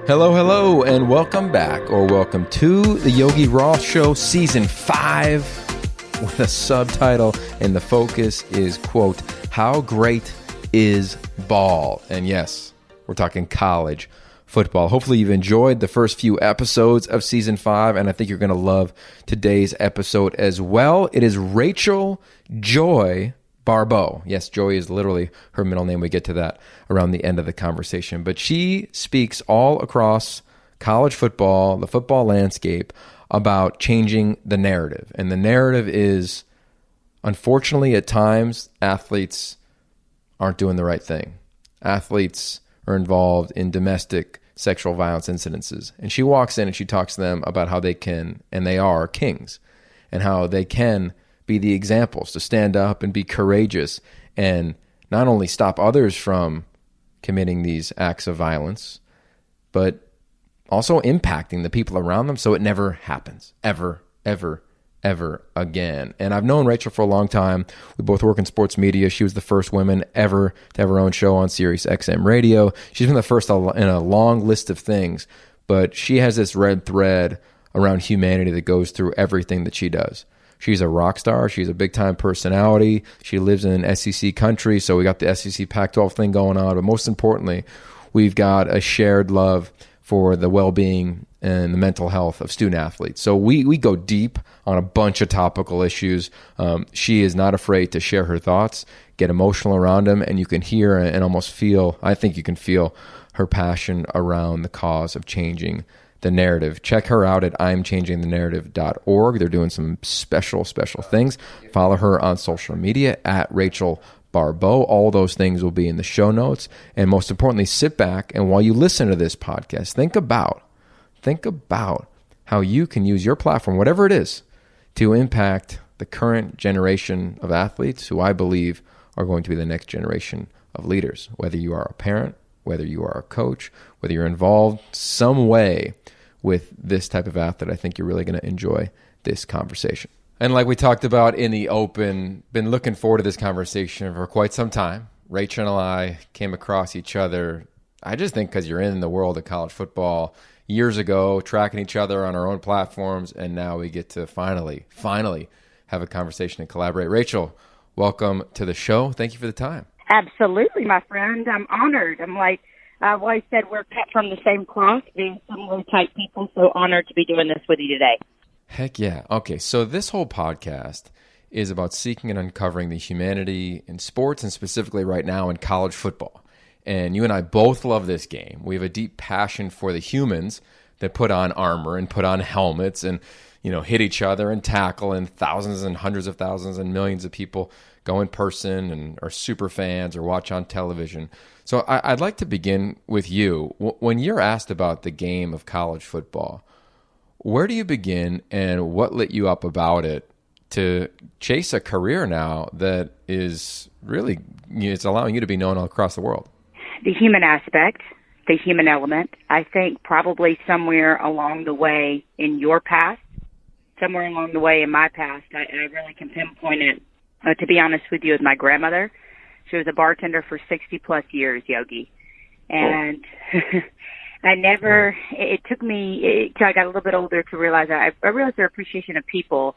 Hello, hello, and welcome back, or welcome to the Yogi Roth Show, Season 5, with a subtitle, and the focus is, quote, How Great is Ball? And yes, we're talking college football. Hopefully you've enjoyed the first few episodes of Season 5, and I think you're going to love today's episode as well. It is Rachel Joy Baribeau. Yes, Joy is literally her middle name. We get to that around the end of the conversation. But she speaks all across college football, the football landscape, about changing the narrative. And the narrative is, unfortunately, at times, athletes aren't doing the right thing. Athletes are involved in domestic sexual violence incidences. And she walks in and she talks to them about how they can, and they are, kings, and how they can be the examples to stand up and be courageous and not only stop others from committing these acts of violence, but also impacting the people around them so it never happens, ever again. And I've known Rachel for a long time. We both work in sports media. She was the first woman ever to have her own show on Sirius XM radio. She's been the first in a long list of things, but she has this red thread around humanity that goes through everything that she does. She's a rock star. She's a big-time personality. She lives in SEC country, so we got the SEC Pac-12 thing going on. But most importantly, we've got a shared love for the well-being and the mental health of student-athletes. So we go deep on a bunch of topical issues. She is not afraid to share her thoughts, get emotional around them, and you can hear and almost feel, I think you can feel, her passion around the cause of changing the narrative. Check her out at imchangingthenarrative.org. They're doing some special things. Follow her on social media at Rachel Baribeau. All those things will be in the show notes. And most importantly, sit back and while you listen to this podcast, think about how you can use your platform, whatever it is, to impact the current generation of athletes who I believe are going to be the next generation of leaders. Whether you are a parent, whether you are a coach, whether you're involved some way with this type of athlete, I think you're really going to enjoy this conversation. And like we talked about in the open, been looking forward to this conversation for quite some time. Rachel and I came across each other, I just think because you're in the world of college football years ago, tracking each other on our own platforms, and now we get to finally have a conversation and collaborate. Rachel, welcome to the show. Thank you for the time. Absolutely, my friend. I'm honored. I'm like, I've always said we're cut from the same cloth, being similar type people, so honored to be doing this with you today. Heck yeah. Okay, so this whole podcast is about seeking and uncovering the humanity in sports, and specifically right now in college football. And you and I both love this game. We have a deep passion for the humans that put on armor and put on helmets and, hit each other and tackle, and thousands and hundreds of thousands and millions of people go in person and are super fans or watch on television. So I'd like to begin with you. When you're asked about the game of college football, where do you begin and what lit you up about it to chase a career now that is really, it's allowing you to be known all across the world? The human aspect, the human element, I think probably somewhere along the way in your past, somewhere along the way in my past, I really can pinpoint it. To be honest with you, with my grandmother, she was a bartender for 60-plus years, Yogi. And it took me, till I got a little bit older to realize I realized their appreciation of people.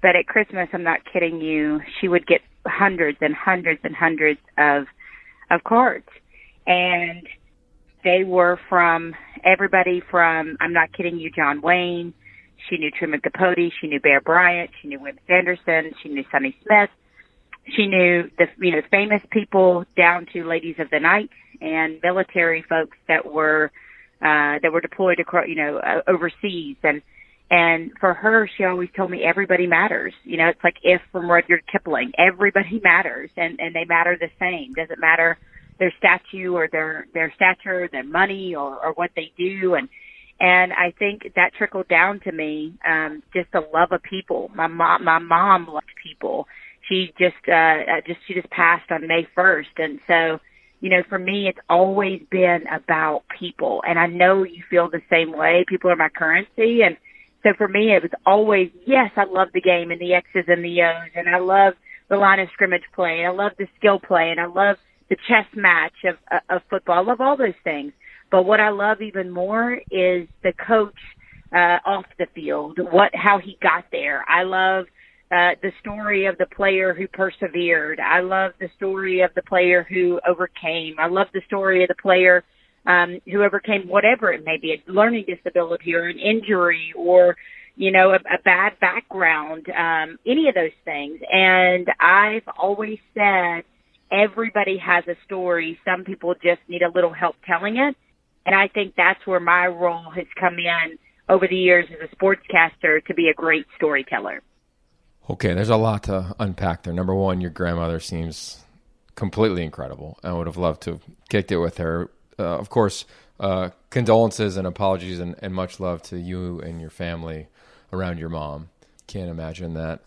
But at Christmas, I'm not kidding you, she would get hundreds and hundreds and hundreds of cards. And they were from everybody from, I'm not kidding you, John Wayne. She knew Truman Capote. She knew Bear Bryant. She knew Wimp Sanderson. She knew Sonny Smith. She knew the famous people down to ladies of the night and military folks that were deployed across, overseas. And for her, she always told me everybody matters. It's like If from Rudyard Kipling. Everybody matters, and they matter the same. Doesn't matter their statue or their stature, their money, or what they do. And I think that trickled down to me, just a love of people. My mom loved people. She just passed on May 1st. And so, for me, it's always been about people. And I know you feel the same way. People are my currency. And so for me, it was always, yes, I love the game and the X's and the O's. And I love the line of scrimmage play. And I love the skill play. And I love the chess match of football. I love all those things. But what I love even more is the coach off the field, how he got there. I love the story of the player who persevered. I love the story of the player who overcame. I love the story of the player who overcame whatever it may be, a learning disability or an injury or, a bad background, any of those things. And I've always said everybody has a story. Some people just need a little help telling it. And I think that's where my role has come in over the years as a sportscaster, to be a great storyteller. Okay, there's a lot to unpack there. Number one, your grandmother seems completely incredible. I would have loved to have kicked it with her. Of course, condolences and apologies and much love to you and your family around your mom. Can't imagine that.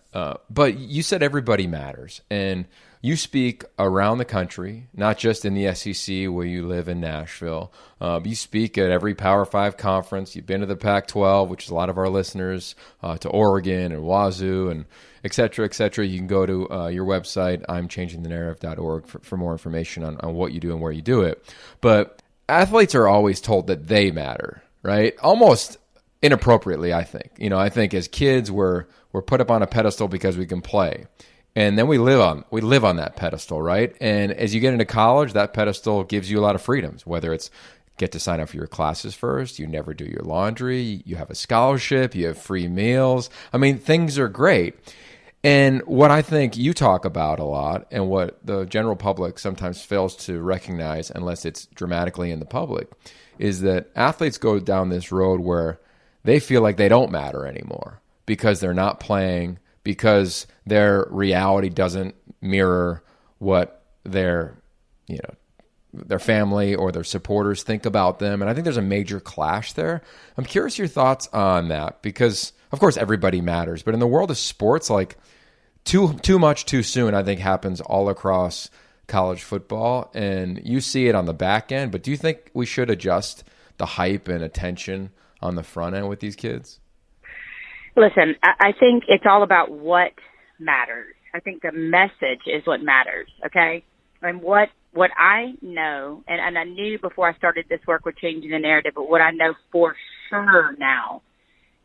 But you said everybody matters, and you speak around the country, not just in the SEC where you live in Nashville. You speak at every Power 5 conference. You've been to the Pac-12, which is a lot of our listeners, to Oregon and Wazoo and et cetera, et cetera. You can go to your website, imchangingthenarrative.org, for more information on what you do and where you do it. But athletes are always told that they matter, right? Almost inappropriately, I think. I think as kids we're put up on a pedestal because we can play. And then we live on that pedestal, right? And as you get into college, that pedestal gives you a lot of freedoms, whether it's get to sign up for your classes first, you never do your laundry, you have a scholarship, you have free meals. I mean, things are great. And what I think you talk about a lot, and what the general public sometimes fails to recognize unless it's dramatically in the public, is that athletes go down this road where they feel like they don't matter anymore because they're not playing, because their reality doesn't mirror what their family or their supporters think about them. And I think there's a major clash there. I'm curious your thoughts on that, because of course everybody matters, but in the world of sports, like too much too soon, I think happens all across college football, and you see it on the back end. But do you think we should adjust the hype and attention on the front end with these kids? Listen, I think it's all about what matters. I think the message is what matters, okay? And what I know, and I knew before I started this work with changing the narrative, but what I know for sure now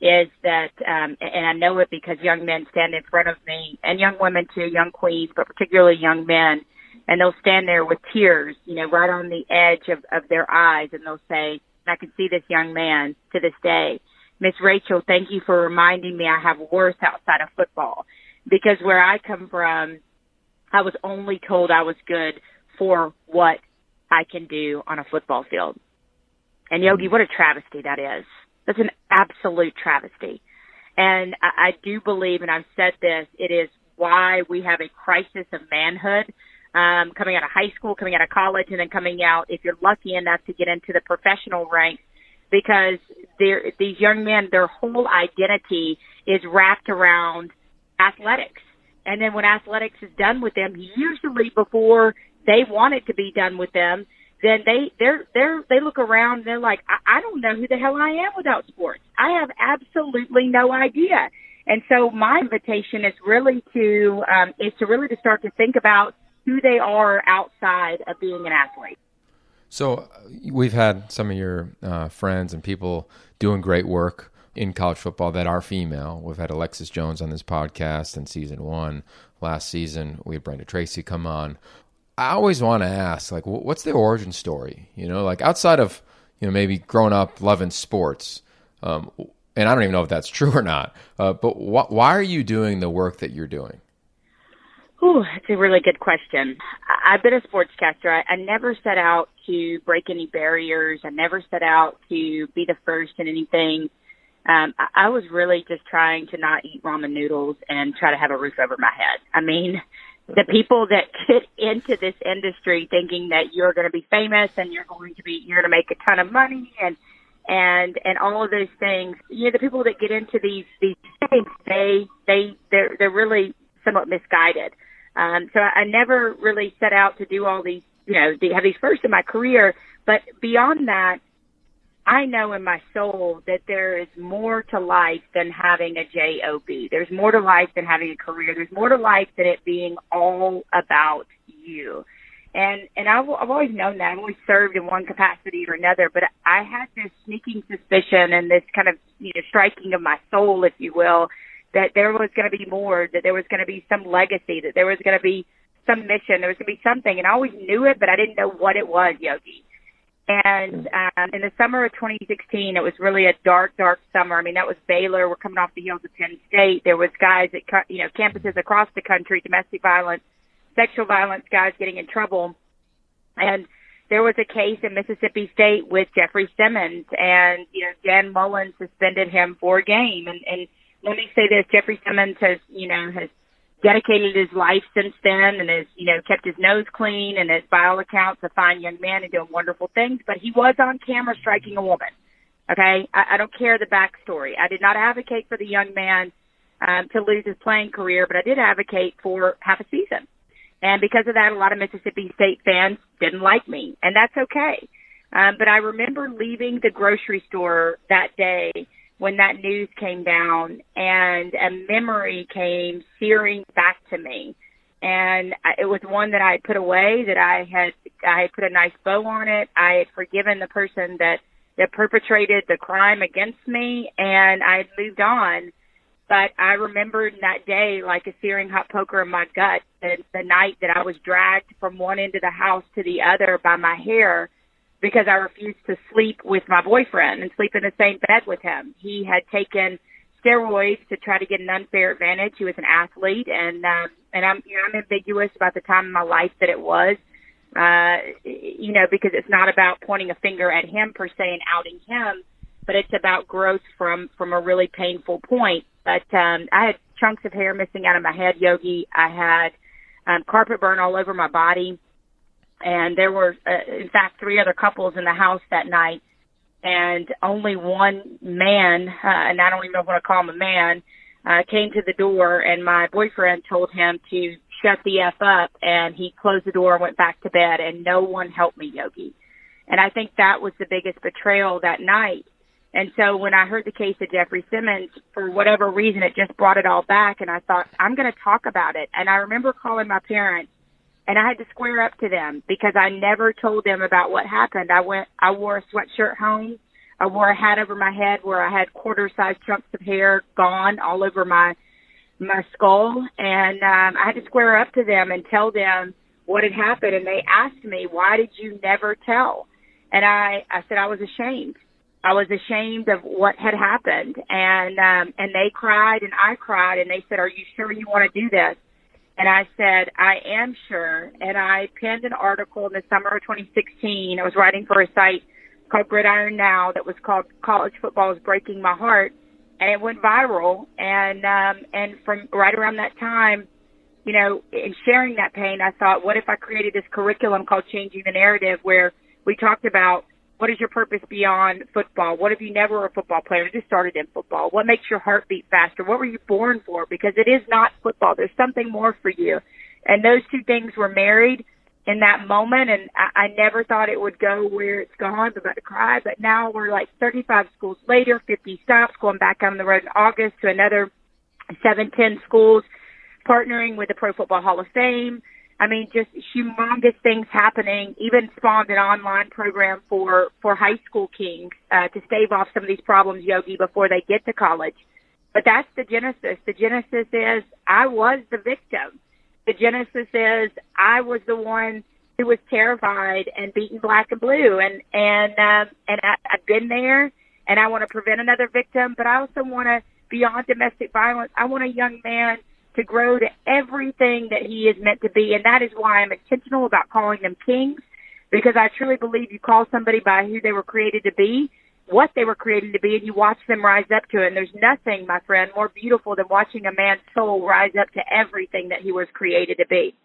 is that, and I know it because young men stand in front of me, and young women too, young queens, but particularly young men, and they'll stand there with tears, right on the edge of their eyes, and they'll say, I can see this young man to this day, Miss Rachel, thank you for reminding me I have worth outside of football. Because where I come from, I was only told I was good for what I can do on a football field. And Yogi, what a travesty that is. That's an absolute travesty. And I do believe, and I've said this, it is why we have a crisis of manhood coming out of high school, coming out of college, and then coming out, if you're lucky enough to get into the professional ranks, because these young men, their whole identity is wrapped around athletics. And then when athletics is done with them, usually before they want it to be done with them, then they look around and they're like, I don't know who the hell I am without sports. I have absolutely no idea. And so my invitation is really to start to think about who they are outside of being an athlete. So we've had some of your friends and people doing great work in college football that are female. We've had Alexis Jones on this podcast in season 1. Last season, we had Brenda Tracy come on. I always want to ask, like, what's the origin story? Like outside of, maybe growing up loving sports, and I don't even know if that's true or not, but why are you doing the work that you're doing? Ooh, that's a really good question. I've been a sportscaster. I never set out to break any barriers. I never set out to be the first in anything. I was really just trying to not eat ramen noodles and try to have a roof over my head. I mean, the people that get into this industry thinking that you're going to be famous and you're going to make a ton of money and all of those things, the people that get into these things, they're really somewhat misguided. So I never really set out to do all these, have these first in my career. But beyond that, I know in my soul that there is more to life than having a job. There's more to life than having a career. There's more to life than it being all about you. And I've always known that. I've always served in one capacity or another, but I had this sneaking suspicion and this kind of, striking of my soul, if you will, that there was going to be more, that there was going to be some legacy, that there was going to be some mission, there was going to be something. And I always knew it, but I didn't know what it was, Yogi. And in the summer of 2016, it was really a dark, dark summer. I mean, that was Baylor. We're coming off the heels of Penn State. There was guys at, campuses across the country, domestic violence, sexual violence, guys getting in trouble. And there was a case in Mississippi State with Jeffrey Simmons, and, Dan Mullen suspended him for a game. And let me say this, Jeffrey Simmons has dedicated his life since then and has, kept his nose clean and is, by all accounts, a fine young man and doing wonderful things. But he was on camera striking a woman. Okay? I don't care the backstory. I did not advocate for the young man to lose his playing career, but I did advocate for half a season. And because of that, a lot of Mississippi State fans didn't like me, and that's okay. But I remember leaving the grocery store that day when that news came down, and a memory came searing back to me. And it was one that I had put away, that I had put a nice bow on it. I had forgiven the person that perpetrated the crime against me, and I had moved on. But I remembered that day like a searing hot poker in my gut, the night that I was dragged from one end of the house to the other by my hair because I refused to sleep with my boyfriend and sleep in the same bed with him. He had taken steroids to try to get an unfair advantage. He was an athlete, and I'm ambiguous about the time in my life that it was, because it's not about pointing a finger at him per se and outing him, but it's about growth from a really painful point. But I had chunks of hair missing out of my head, Yogi. I had carpet burn all over my body. And there were, in fact, 3 other couples in the house that night. And only one man, and I don't even know what to call him a man, came to the door. And my boyfriend told him to shut the F up. And he closed the door and went back to bed. And no one helped me, Yogi. And I think that was the biggest betrayal that night. And so when I heard the case of Jeffrey Simmons, for whatever reason, it just brought it all back. And I thought, I'm going to talk about it. And I remember calling my parents, and I had to square up to them because I never told them about what happened. I wore a sweatshirt home. I wore a hat over my head where I had quarter-sized chunks of hair gone all over my skull. And I had to square up to them and tell them what had happened. And they asked me, why did you never tell? And I said I was ashamed. I was ashamed of what had happened, and they cried and I cried, and they said, "Are you sure you want to do this?" And I said, "I am sure." And I penned an article in the summer of 2016. I was writing for a site called Gridiron Now that was called "College Football is Breaking My Heart," and it went viral. And from right around that time, in sharing that pain, I thought, what if I created this curriculum called Changing the Narrative, where we talked about, what is your purpose beyond football? What if you never were a football player? You just started in football. What makes your heart beat faster? What were you born for? Because it is not football. There's something more for you. And those two things were married in that moment, and I never thought it would go where it's gone. I'm about to cry, but now we're like 35 schools later, 50 stops, going back on the road in August to another 7-10 schools, partnering with the Pro Football Hall of Fame. I mean, just humongous things happening, even spawned an online program for high school kings to stave off some of these problems, Yogi, before they get to college. But that's the genesis. The genesis is I was the victim. The genesis is I was the one who was terrified and beaten black and blue. And I've been there, and I want to prevent another victim, but I also want to, beyond domestic violence, I want a young man to grow to everything that he is meant to be. And that is why I'm intentional about calling them kings, because I truly believe you call somebody by who they were created to be, what they were created to be, and you watch them rise up to it. And there's nothing, my friend, more beautiful than watching a man's soul rise up to everything that he was created to be.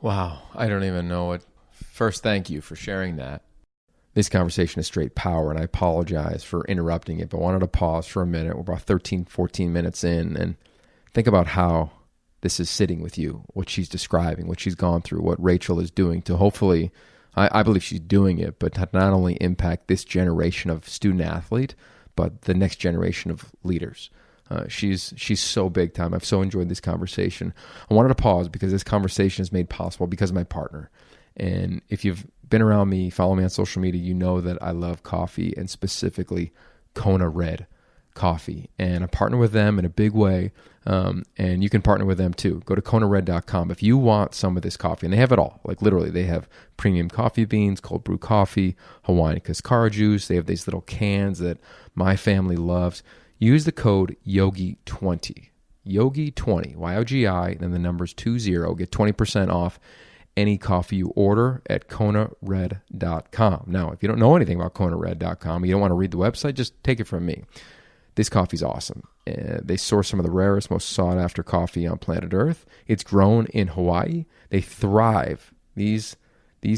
Wow. I don't even know what. First, thank you for sharing that. This conversation is straight power, and I apologize for interrupting it, but I wanted to pause for a minute. We're about 13, 14 minutes in, and think about how this is sitting with you, what she's describing, what she's gone through, what Rachel is doing to hopefully, I believe she's doing it, but to not only impact this generation of student athlete, but the next generation of leaders. She's so big time. I've so enjoyed this conversation. I wanted to pause because this conversation is made possible because of my partner. And if you've been around me, follow me on social media, you know that I love coffee, and specifically Kona Red coffee. And I partner with them in a big way. And you can partner with them too. Go to KonaRed.com. If you want some of this coffee, and they have it all, like literally they have premium coffee beans, cold brew coffee, Hawaiian Cascara juice. They have these little cans that my family loves. Use the code YOGI20, YOGI20, YOGI, and then the numbers 20, get 20% off any coffee you order at KonaRed.com. Now, if you don't know anything about KonaRed.com, you don't want to read the website, just take it from me. This coffee's awesome. They source some of the rarest, most sought-after coffee on planet Earth. It's grown in Hawaii. They thrive. These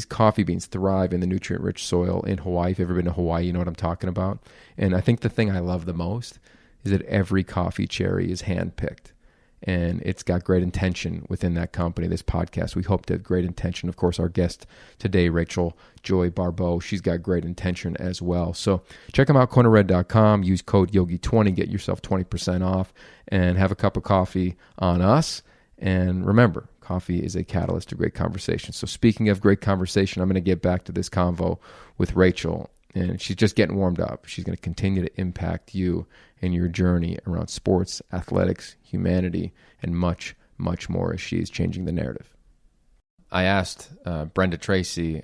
coffee beans thrive in the nutrient-rich soil in Hawaii. If you've ever been to Hawaii, you know what I'm talking about. And I think the thing I love the most is that every coffee cherry is hand-picked. And it's got great intention within that company, this podcast. We hope to have great intention. Of course, our guest today, Rachel Joy Baribeau, she's got great intention as well. So check them out, KonaRed.com. Use code YOGI20, get yourself 20% off, and have a cup of coffee on us. And remember, coffee is a catalyst to great conversation. So speaking of great conversation, I'm going to get back to this convo with Rachel. And she's just getting warmed up. She's going to continue to impact you and your journey around sports, athletics, humanity, and much, much more as she is changing the narrative. I asked Brenda Tracy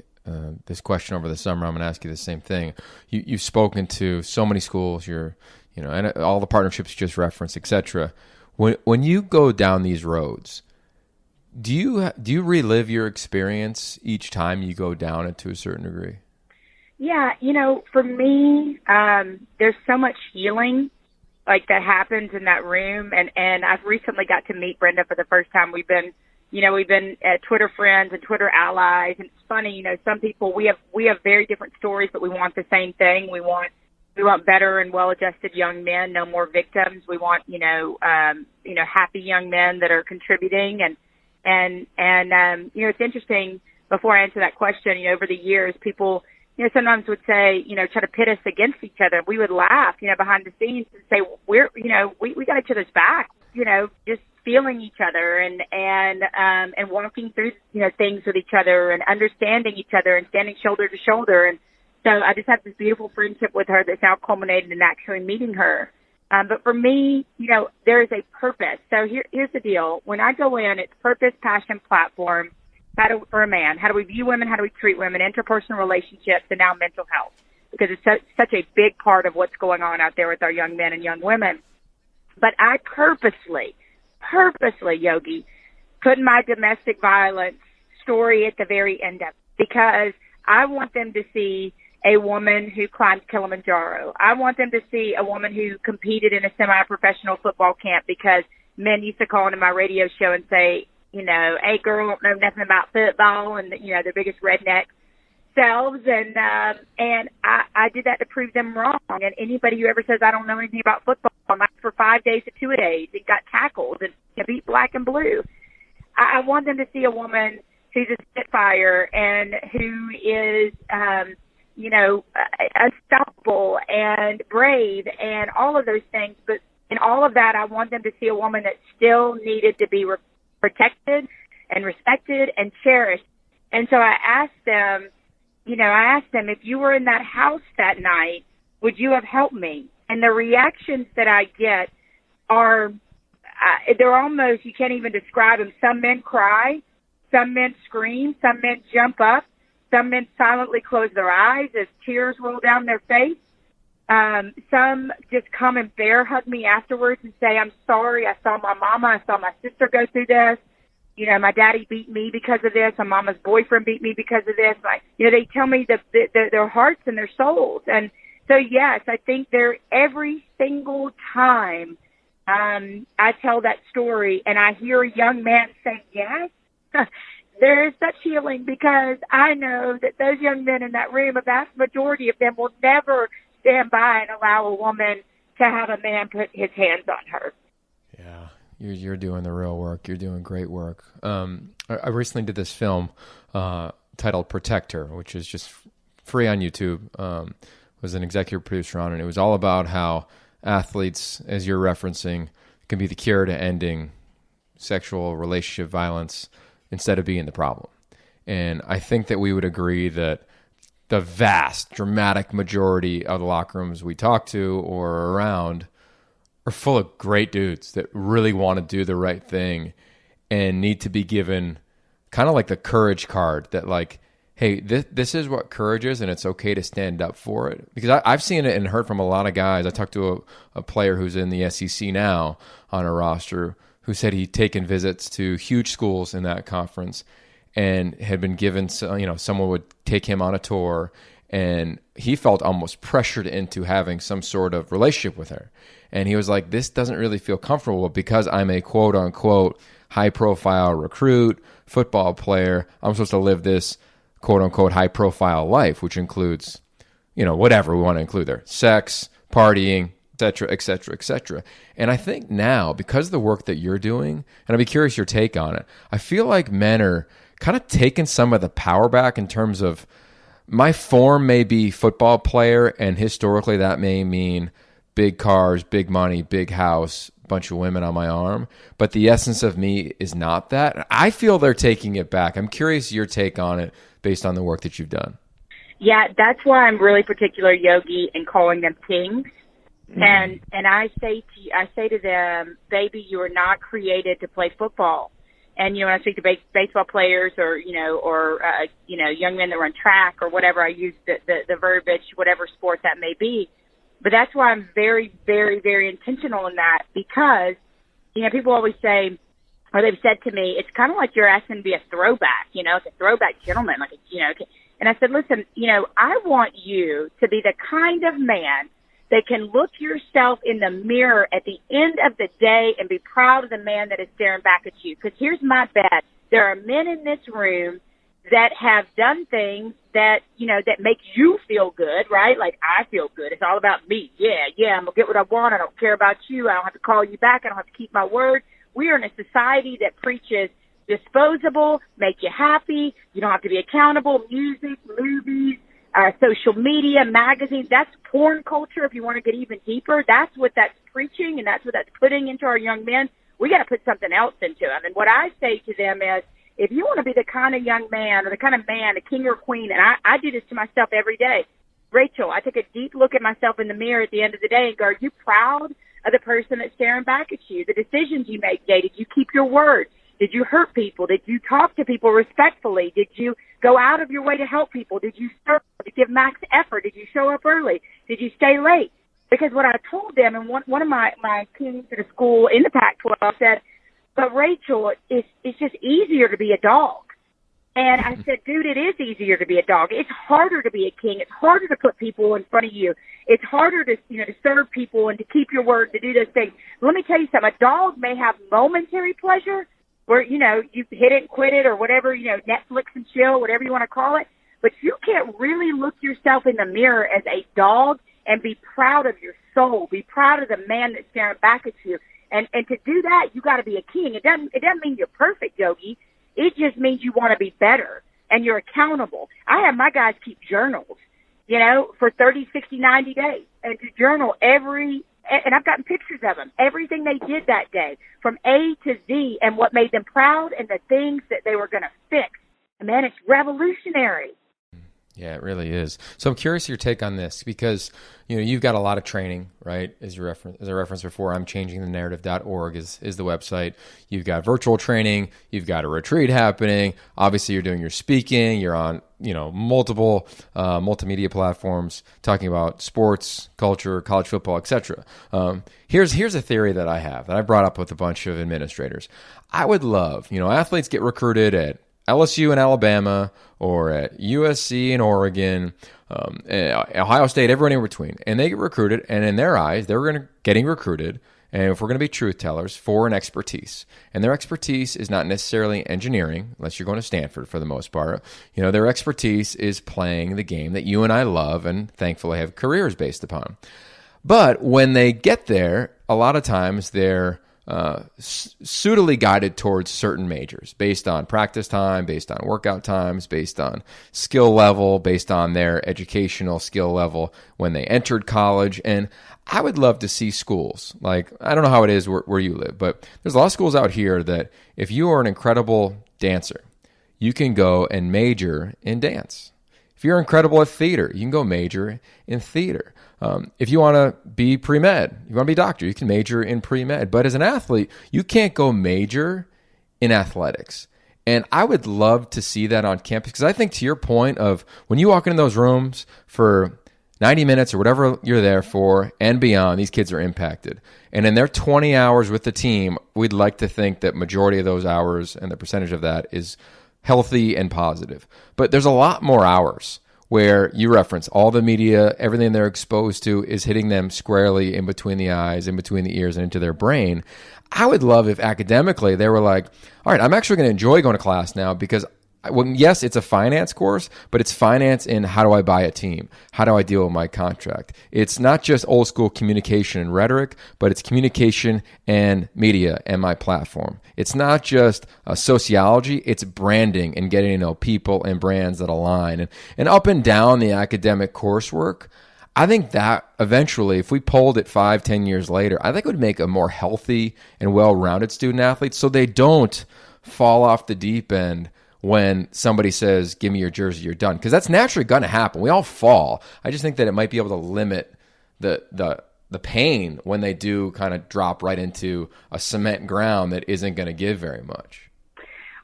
this question over the summer. I'm going to ask you the same thing. You've spoken to so many schools, and all the partnerships you just referenced, etc. When you go down these roads, do you relive your experience each time you go down it to a certain degree? Yeah, for me, there's so much healing like that happens in that room, and I've recently got to meet Brenda for the first time. We've been Twitter friends and Twitter allies, and it's funny, some people we have very different stories, but we want the same thing. We want better and well-adjusted young men, no more victims. We want happy young men that are contributing, and it's interesting. Before I answer that question, over the years, people sometimes would say, try to pit us against each other. We would laugh, behind the scenes and say, we got each other's back, just feeling each other and walking through, things with each other and understanding each other and standing shoulder to shoulder. And so I just have this beautiful friendship with her that's now culminated in actually meeting her. But for me, there is a purpose. So here's the deal. When I go in, it's purpose, passion, platform. For a man, how do we view women? How do we treat women? Interpersonal relationships, and now mental health, because it's such a big part of what's going on out there with our young men and young women. But I purposely, Yogi, put my domestic violence story at the very end of it, because I want them to see a woman who climbed Kilimanjaro. I want them to see a woman who competed in a semi-professional football camp, because men used to call into my radio show and say, hey girl, don't know nothing about football, and their biggest redneck selves, and I did that to prove them wrong. And anybody who ever says I don't know anything about football, I'm out for 5 days to 2 days, and got tackled and beat black and blue. I want them to see a woman who's a spitfire and who is unstoppable and brave and all of those things. But in all of that, I want them to see a woman that still needed to be protected and respected and cherished. And so I asked them, if you were in that house that night, would you have helped me? And the reactions that I get are, they're almost, you can't even describe them. Some men cry, some men scream, some men jump up, some men silently close their eyes as tears roll down their face. Some just come and bear hug me afterwards and say, I'm sorry. I saw my mama. I saw my sister go through this. My daddy beat me because of this. My mama's boyfriend beat me because of this. They tell me their hearts and their souls. And so, yes, I think every single time, I tell that story and I hear a young man say, yes, there is such healing, because I know that those young men in that room, a vast majority of them will never stand by and allow a woman to have a man put his hands on her. Yeah, you're doing the real work. You're doing great work. I recently did this film titled Protector, which is just free on YouTube. Was an executive producer on it. It was all about how athletes, as you're referencing, can be the cure to ending sexual relationship violence instead of being the problem. And I think that we would agree that the vast, dramatic majority of the locker rooms we talk to or around are full of great dudes that really want to do the right thing and need to be given kind of like the courage card that like, hey, this is what courage is, and it's okay to stand up for it. Because I've seen it and heard from a lot of guys. I talked to a player who's in the SEC now on a roster who said he'd taken visits to huge schools in that conference and had been given, someone would take him on a tour, and he felt almost pressured into having some sort of relationship with her. And he was like, this doesn't really feel comfortable because I'm a quote-unquote high-profile recruit, football player. I'm supposed to live this quote-unquote high-profile life, which includes, whatever we want to include there, sex, partying, et cetera, et cetera, et cetera. And I think now, because of the work that you're doing, and I'd be curious your take on it, I feel like men are kind of taking some of the power back in terms of my form may be football player, and historically that may mean big cars, big money, big house, bunch of women on my arm, but the essence of me is not that. I feel they're taking it back. I'm curious your take on it based on the work that you've done. Yeah, that's why I'm really particular, Yogi, in calling them kings. And I say to them, baby, you are not created to play football. And when I speak to baseball players or young men that run track or whatever, I use the verbiage, whatever sport that may be. But that's why I'm very, very, very intentional in that, because people always say, or they've said to me, it's kind of like you're asking to be a throwback, it's a throwback gentleman, And I said, listen, I want you to be the kind of man that can look yourself in the mirror at the end of the day and be proud of the man that is staring back at you. Because here's my bet. There are men in this room that have done things that, that make you feel good, right? Like, I feel good. It's all about me. Yeah, I'm going to get what I want. I don't care about you. I don't have to call you back. I don't have to keep my word. We are in a society that preaches disposable, make you happy. You don't have to be accountable. Music, movies, social media, magazines. That's porn culture. If you want to get even deeper, that's what that's preaching, and that's what that's putting into our young men. We got to put something else into them. And what I say to them is, if you want to be the kind of young man or the kind of man, a king or queen, and I do this to myself every day, Rachel, I take a deep look at myself in the mirror at the end of the day and go, are you proud of the person that's staring back at you? The decisions you make today, did you keep your word? Did you hurt people? Did you talk to people respectfully? Did you go out of your way to help people? Did you serve? Did you give max effort? Did you show up early? Did you stay late? Because what I told them, and one of my teams at a school in the Pac-12 said, but Rachel, it's just easier to be a dog. And I said, dude, it is easier to be a dog. It's harder to be a king. It's harder to put people in front of you. It's harder to, to serve people and to keep your word, to do those things. Let me tell you something. A dog may have momentary pleasure where, you hit it and quit it or whatever, Netflix and chill, whatever you want to call it. But you can't really look yourself in the mirror as a dog and be proud of your soul. Be proud of the man that's staring back at you. And to do that, you got to be a king. It doesn't mean you're perfect, Yogi. It just means you want to be better and you're accountable. I have my guys keep journals, for 30, 60, 90 days and to journal and I've gotten pictures of them, everything they did that day from A to Z and what made them proud and the things that they were going to fix. And man, it's revolutionary. Yeah, it really is. So I'm curious your take on this because, you've got a lot of training, right? As I referenced before, I'mChangingTheNarrative.org is the website. You've got virtual training. You've got a retreat happening. Obviously, you're doing your speaking. You're on, multiple multimedia platforms talking about sports, culture, college football, etc. Here's a theory that I have that I brought up with a bunch of administrators. I would love, athletes get recruited at LSU in Alabama or at USC in Oregon, Ohio State, everyone in between. And they get recruited, and in their eyes, they're getting recruited, and if we're going to be truth tellers, for an expertise. And their expertise is not necessarily engineering, unless you're going to Stanford for the most part. Their expertise is playing the game that you and I love and thankfully have careers based upon. But when they get there, a lot of times they're suitably guided towards certain majors based on practice time, based on workout times, based on skill level, based on their educational skill level when they entered college. And I would love to see schools, like, I don't know how it is where you live, but there's a lot of schools out here that if you are an incredible dancer, you can go and major in dance. If you're incredible at theater, you can go major in theater. If you want to be pre-med, you want to be a doctor, you can major in pre-med. But as an athlete, you can't go major in athletics. And I would love to see that on campus, because I think, to your point of when you walk into those rooms for 90 minutes or whatever you're there for and beyond, these kids are impacted. And in their 20 hours with the team, we'd like to think that majority of those hours and the percentage of that is healthy and positive. But there's a lot more hours where you reference all the media, everything they're exposed to is hitting them squarely in between the eyes, in between the ears, and into their brain. I would love if academically they were like, all right, I'm actually going to enjoy going to class now, because yes, it's a finance course, but it's finance in how do I buy a team? How do I deal with my contract? It's not just old school communication and rhetoric, but it's communication and media and my platform. It's not just sociology, it's branding and getting to know people and brands that align. And up and down the academic coursework, I think that eventually, if we polled it 5-10 years later, I think it would make a more healthy and well-rounded student athlete, so they don't fall off the deep end when somebody says, give me your jersey, you're done. Because that's naturally going to happen. We all fall. I just think that it might be able to limit the pain when they do kind of drop right into a cement ground that isn't going to give very much.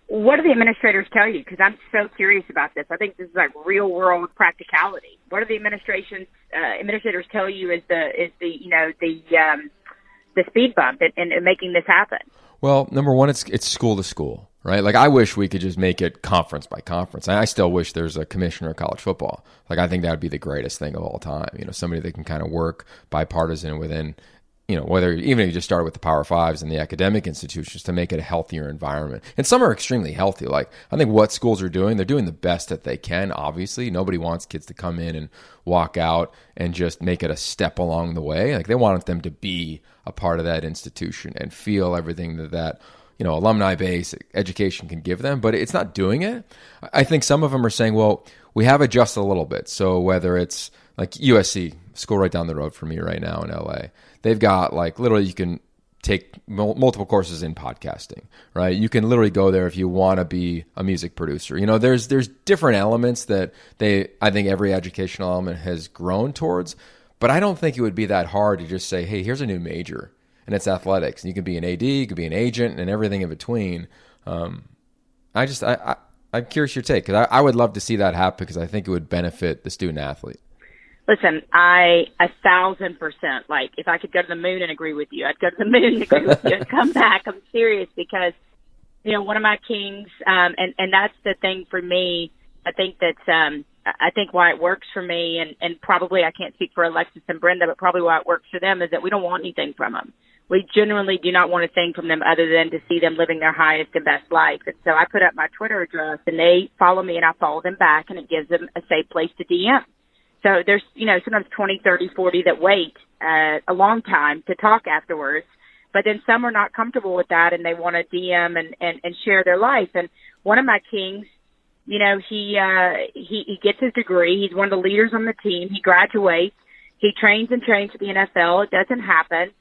What do the administrators tell you? Because I'm so curious about this. I think this is like real world practicality. What do the administrators tell you is the speed bump in making this happen? Well, number one, it's school to school, right? Like, I wish we could just make it conference by conference. I still wish there's a commissioner of college football. Like, I think that would be the greatest thing of all time. Somebody that can kind of work bipartisan within, whether even if you just start with the Power Fives and the academic institutions to make it a healthier environment. And some are extremely healthy. Like, I think what schools are doing, they're doing the best that they can, obviously. Nobody wants kids to come in and walk out and just make it a step along the way. Like, they want them to be a part of that institution and feel everything that alumni base education can give them, but it's not doing it. I think some of them are saying, well, we have adjusted a little bit. So whether it's like USC, school right down the road from me right now in LA, they've got like literally you can take multiple courses in podcasting, right? You can literally go there if you want to be a music producer. There's different elements that I think every educational element has grown towards, but I don't think it would be that hard to just say, hey, here's a new major, and it's athletics. And you can be an AD, you could be an agent, and everything in between. I'm curious your take, because I would love to see that happen, because I think it would benefit the student athlete. Listen, I 1,000%, like, if I could go to the moon and agree with you, I'd go to the moon and agree with you and come back. I'm serious, because, one of my kings, and that's the thing for me, I think why it works for me, and probably I can't speak for Alexis and Brenda, but probably why it works for them is that we don't want anything from them. We genuinely do not want a thing from them other than to see them living their highest and best life. And so I put up my Twitter address, and they follow me, and I follow them back, and it gives them a safe place to DM. So there's, sometimes 20, 30, 40 that wait a long time to talk afterwards, but then some are not comfortable with that, and they want to DM and share their life. And one of my kings, he gets his degree. He's one of the leaders on the team. He graduates. He trains and trains for the NFL. It doesn't happen.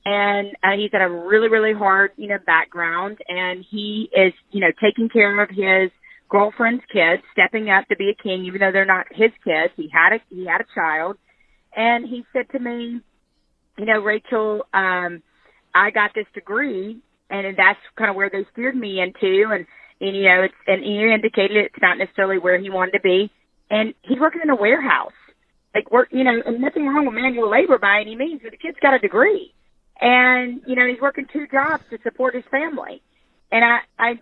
And he's got a really, really hard, background. And he is, taking care of his girlfriend's kids, stepping up to be a king, even though they're not his kids. He had a child. And he said to me, Rachel, I got this degree, and that's kind of where they steered me into. And you indicated it's not necessarily where he wanted to be. And he's working in a warehouse. Like, and nothing wrong with manual labor by any means, but the kid's got a degree. And, he's working 2 jobs to support his family. And I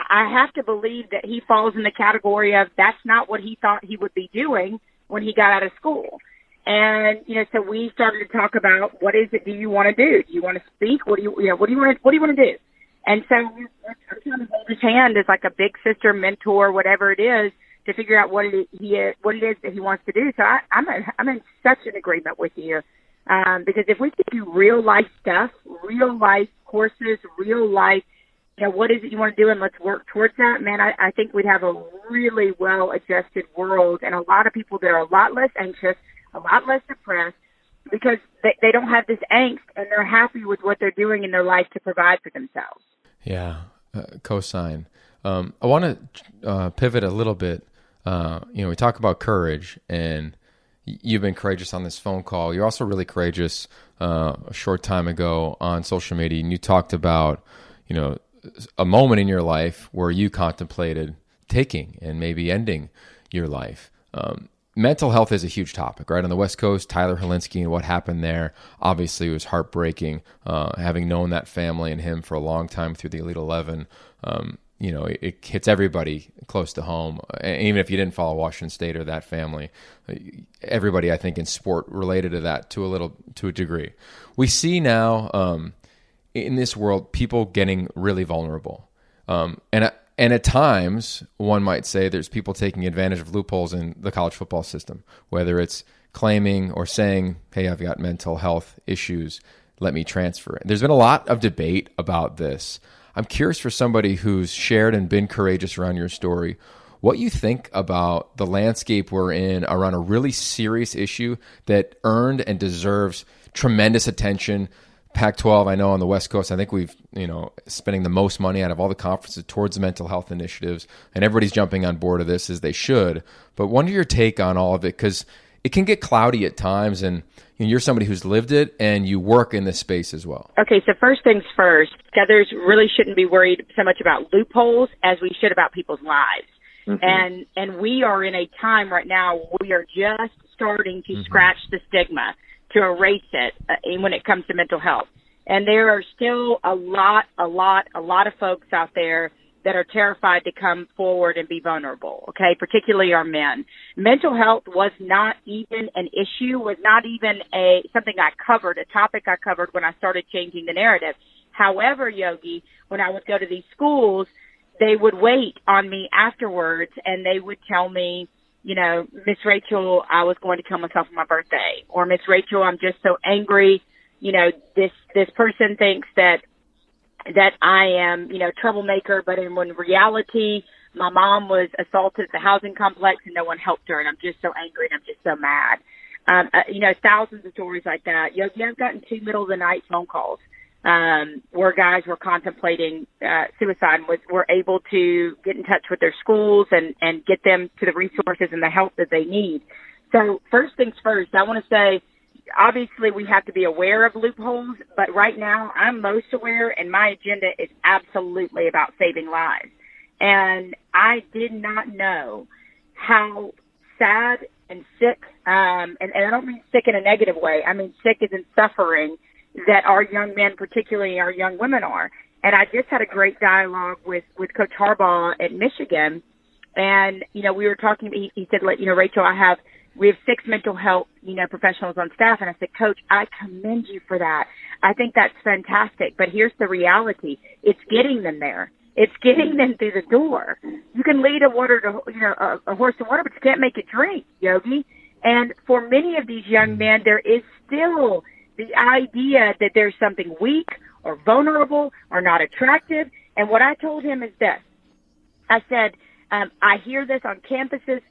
have to believe that he falls in the category of that's not what he thought he would be doing when he got out of school. And, so we started to talk about, what is it do you want to do? Do you want to speak? What do you want to do? And so we're trying to hold his hand as like a big sister, mentor, whatever it is, to figure out what it is that he wants to do. So I'm in such an agreement with you, because if we could do real life stuff, real life courses, real life, what is it you want to do, and let's work towards that, man, I think we'd have a really well-adjusted world, and a lot of people that are a lot less anxious, a lot less depressed, because they don't have this angst, and they're happy with what they're doing in their life to provide for themselves. Yeah, cosign. I want to pivot a little bit. We talk about courage, and you've been courageous on this phone call. You're also really courageous a short time ago on social media, and you talked about, a moment in your life where you contemplated taking and maybe ending your life. Mental health is a huge topic, right? On the West Coast, Tyler Helinski and what happened there, obviously it was heartbreaking. Having known that family and him for a long time through the Elite 11, it hits everybody close to home. And even if you didn't follow Washington State or that family, everybody, I think, in sport related to that to a degree. We see now in this world people getting really vulnerable, and at times, one might say there's people taking advantage of loopholes in the college football system, whether it's claiming or saying, hey, I've got mental health issues, let me transfer it. There's been a lot of debate about this. I'm curious, for somebody who's shared and been courageous around your story, what you think about the landscape we're in around a really serious issue that earned and deserves tremendous attention. Pac-12, I know on the West Coast, I think we've, spending the most money out of all the conferences towards mental health initiatives, and everybody's jumping on board of this as they should. But wonder your take on all of it, because it can get cloudy at times, and you're somebody who's lived it, and you work in this space as well. Okay, so first things first, others really shouldn't be worried so much about loopholes as we should about people's lives. Mm-hmm. And we are in a time right now, we are just starting to scratch the stigma, to erase it when it comes to mental health. And there are still a lot of folks out there that are terrified to come forward and be vulnerable, okay, particularly our men. Mental health was not even an issue, was not even something I covered, a topic I covered when I started changing the narrative. However, Yogi, when I would go to these schools, they would wait on me afterwards and they would tell me, Miss Rachel, I was going to kill myself on my birthday. Or Miss Rachel, I'm just so angry. This person thinks that I am, troublemaker, but in reality, my mom was assaulted at the housing complex and no one helped her, and I'm just so angry and I'm just so mad. Thousands of stories like that. I've gotten 2 middle of the night phone calls where guys were contemplating suicide and were able to get in touch with their schools and get them to the resources and the help that they need. So first things first, I want to say, obviously we have to be aware of loopholes, but right now I'm most aware, and my agenda is absolutely about saving lives. And I did not know how sad and sick, and I don't mean sick in a negative way, I mean sick as in suffering, that our young men, particularly our young women, are. And I just had a great dialogue with Coach Harbaugh at Michigan. And, we were talking, he said, Rachel, we have 6 mental health, professionals on staff. And I said, Coach, I commend you for that. I think that's fantastic. But here's the reality. It's getting them there. It's getting them through the door. You can lead a horse to water, but you can't make it drink, Yogi. And for many of these young men, there is still the idea that there's something weak or vulnerable or not attractive. And what I told him is this. I said, I hear this on campuses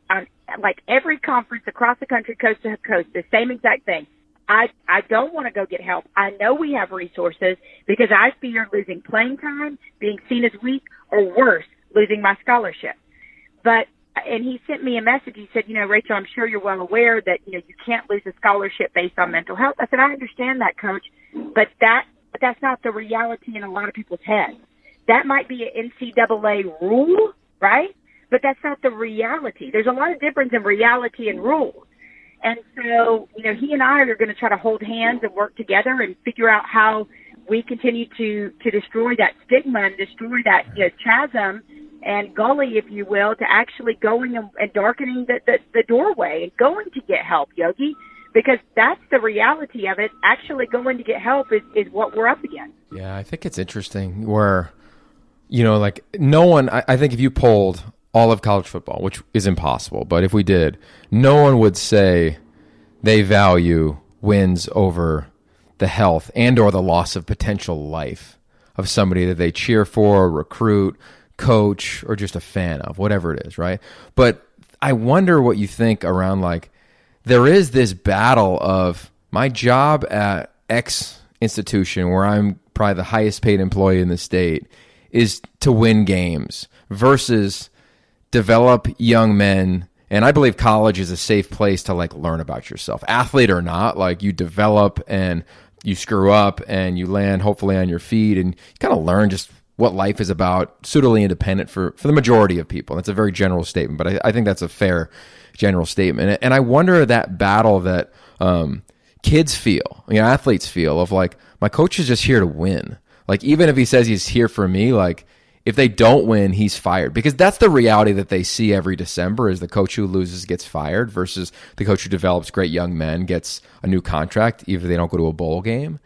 on like every conference across the country, coast to coast, the same exact thing. I don't want to go get help. I know we have resources because I fear losing playing time, being seen as weak, or worse, losing my scholarship. And he sent me a message. He said, Rachel, I'm sure you're well aware that, you can't lose a scholarship based on mental health. I said, I understand that, Coach, but that's not the reality in a lot of people's heads. That might be an NCAA rule, right? But that's not the reality. There's a lot of difference in reality and rules. And so, he and I are going to try to hold hands and work together and figure out how we continue to destroy that stigma and destroy that chasm and gully, if you will, to actually going and darkening the doorway and going to get help, Yogi, because that's the reality of it. Actually going to get help is what we're up against. Yeah, I think it's interesting where, no one, I think if you polled all of college football, which is impossible, but if we did, no one would say they value wins over the health and or the loss of potential life of somebody that they cheer for, recruit, coach, or just a fan of, whatever it is, right? But I wonder what you think around, there is this battle of my job at X institution where I'm probably the highest paid employee in the state is to win games versus develop young men. And I believe college is a safe place to like learn about yourself, athlete or not. Like you develop and you screw up and you land hopefully on your feet and you kind of learn just what life is about, suitably independent for the majority of people. That's a very general statement, but I think that's a fair general statement. And I wonder that battle that kids feel, athletes feel of like, my coach is just here to win. Like, even if he says he's here for me, like, if they don't win, he's fired. Because that's the reality that they see every December is the coach who loses gets fired versus the coach who develops great young men gets a new contract, even if they don't go to a bowl game.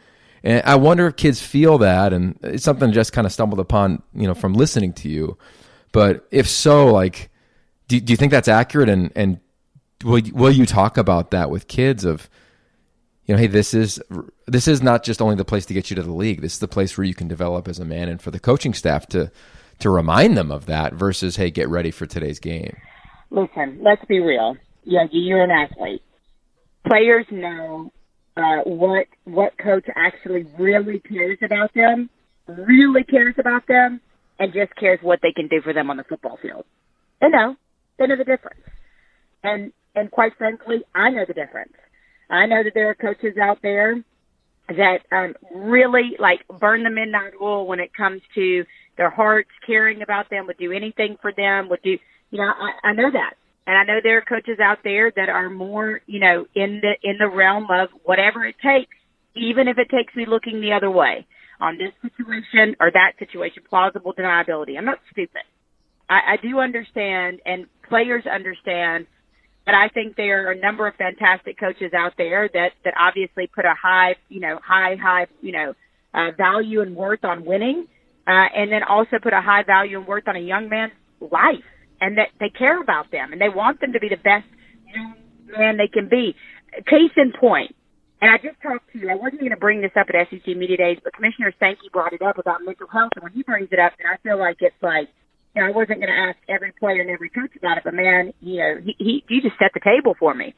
And I wonder if kids feel that, and it's something I just kind of stumbled upon, from listening to you. But if so, like, do you think that's accurate? And will you talk about that with kids of, hey, this is not just only the place to get you to the league. This is the place where you can develop as a man, and for the coaching staff to remind them of that versus, hey, get ready for today's game. Listen, let's be real. You're an athlete. Players know what coach actually really cares about them, and just cares what they can do for them on the football field. They know the difference. And quite frankly, I know the difference. I know that there are coaches out there that really like burn the midnight oil when it comes to their hearts, caring about them, would do anything for them, I know that. And I know there are coaches out there that are more, in the realm of whatever it takes, even if it takes me looking the other way on this situation or that situation, plausible deniability. I'm not stupid. I do understand, and players understand. But I think there are a number of fantastic coaches out there that obviously put a high value and worth on winning, and then also put a high value and worth on a young man's life, and that they care about them and they want them to be the best young man they can be. Case in point, and I just talked to you. I wasn't going to bring this up at SEC Media Days, but Commissioner Sankey brought it up about mental health, and when he brings it up, then I feel like it's like, I wasn't going to ask every player and every coach about it, but man, he just set the table for me.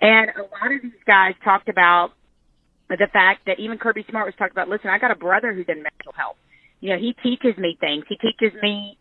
And a lot of these guys talked about the fact that even Kirby Smart was talking about, listen, I got a brother who's in mental health. He teaches me things. He teaches me,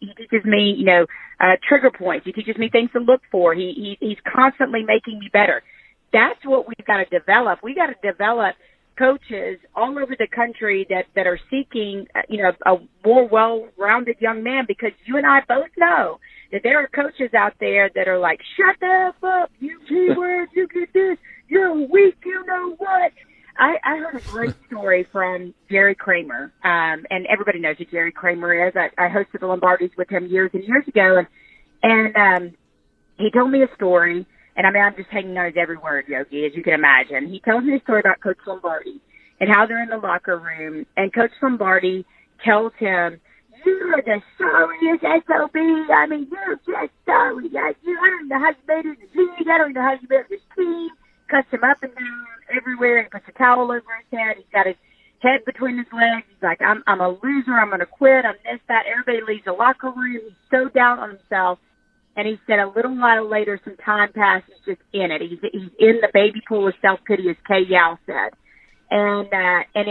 trigger points. He teaches me things to look for. He's constantly making me better. That's what we've got to develop. We got to develop coaches all over the country that are seeking, a more well-rounded young man, because you and I both know that there are coaches out there that are like, shut the F up, you G-word, you get this, you're weak, you know what. I heard a great story from Jerry Kramer, and everybody knows who Jerry Kramer is. I hosted the Lombardis with him years and years ago, and he told me a story. And I'm just hanging on his every word, Yogi, as you can imagine. He tells me a story about Coach Lombardi and how they're in the locker room. And Coach Lombardi tells him, you're the sorriest SOB. I mean, you're just sorry. I don't know how you made it in the league. I don't know how you made this team. Cuts him up and down everywhere. He puts a towel over his head. He's got his head between his legs. He's like, I'm a loser. I'm going to quit. I'm this, that. Everybody leaves the locker room. He's so down on himself. And he said a little while later, some time passed, he's just in it. He's in the baby pool of self-pity, as Kay Yao said. And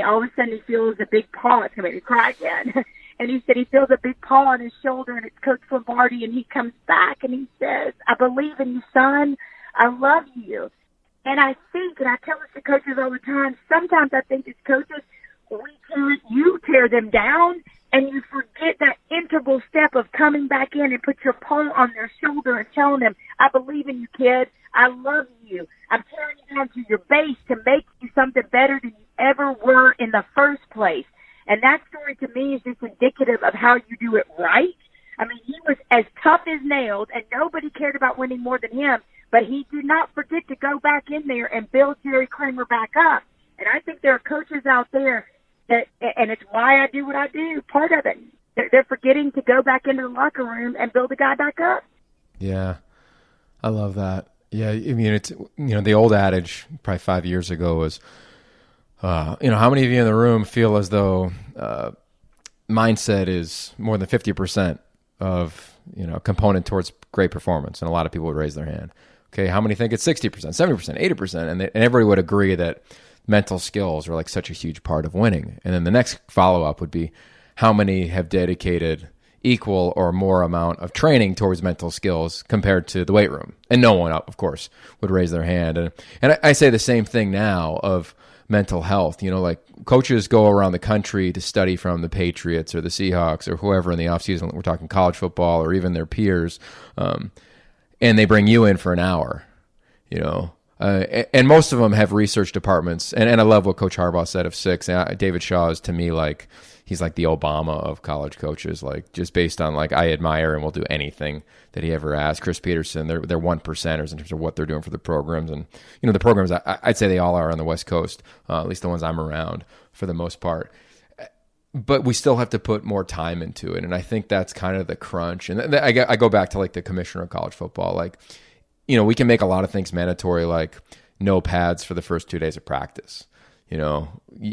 all of a sudden he feels a big paw. It's going to make me cry again. And he said he feels a big paw on his shoulder, and it's Coach Lombardi, and he comes back and he says, I believe in you, son. I love you. And I think, and I tell this to coaches all the time, sometimes I think as coaches, you tear them down, and you forget that integral step of coming back in and put your paw on their shoulder and telling them, I believe in you, kid. I love you. I'm tearing you down to your base to make you something better than you ever were in the first place. And that story to me is just indicative of how you do it right. I mean, he was as tough as nails, and nobody cared about winning more than him, but he did not forget to go back in there and build Jerry Kramer back up. And I think there are coaches out there and it's why I do what I do. Part of it, they're forgetting to go back into the locker room and build the guy back up. Yeah, I love that. Yeah, I mean, it's the old adage probably 5 years ago was, how many of you in the room feel as though mindset is more than 50% of component towards great performance? And a lot of people would raise their hand. Okay, how many think it's 60%, 70%, 80%? And everybody would agree that mental skills are like such a huge part of winning. And then the next follow-up would be, how many have dedicated equal or more amount of training towards mental skills compared to the weight room? And no one, of course, would raise their hand. And I say the same thing now of mental health. You know, like coaches go around the country to study from the Patriots or the Seahawks or whoever in the offseason. We're talking college football or even their peers. And they bring you in for an hour, you know. And most of them have research departments. And I love what Coach Harbaugh said of 6. David Shaw is, to me, like, he's like the Obama of college coaches, like just based on like I admire and will do anything that he ever asks. Chris Peterson, they're 1%ers in terms of what they're doing for the programs. And, you know, the programs, I'd say they all are on the West Coast, at least the ones I'm around for the most part. But we still have to put more time into it. And I think that's kind of the crunch. And I go back to like the commissioner of college football. Like, you know, we can make a lot of things mandatory, like no pads for the first 2 days of practice. You know,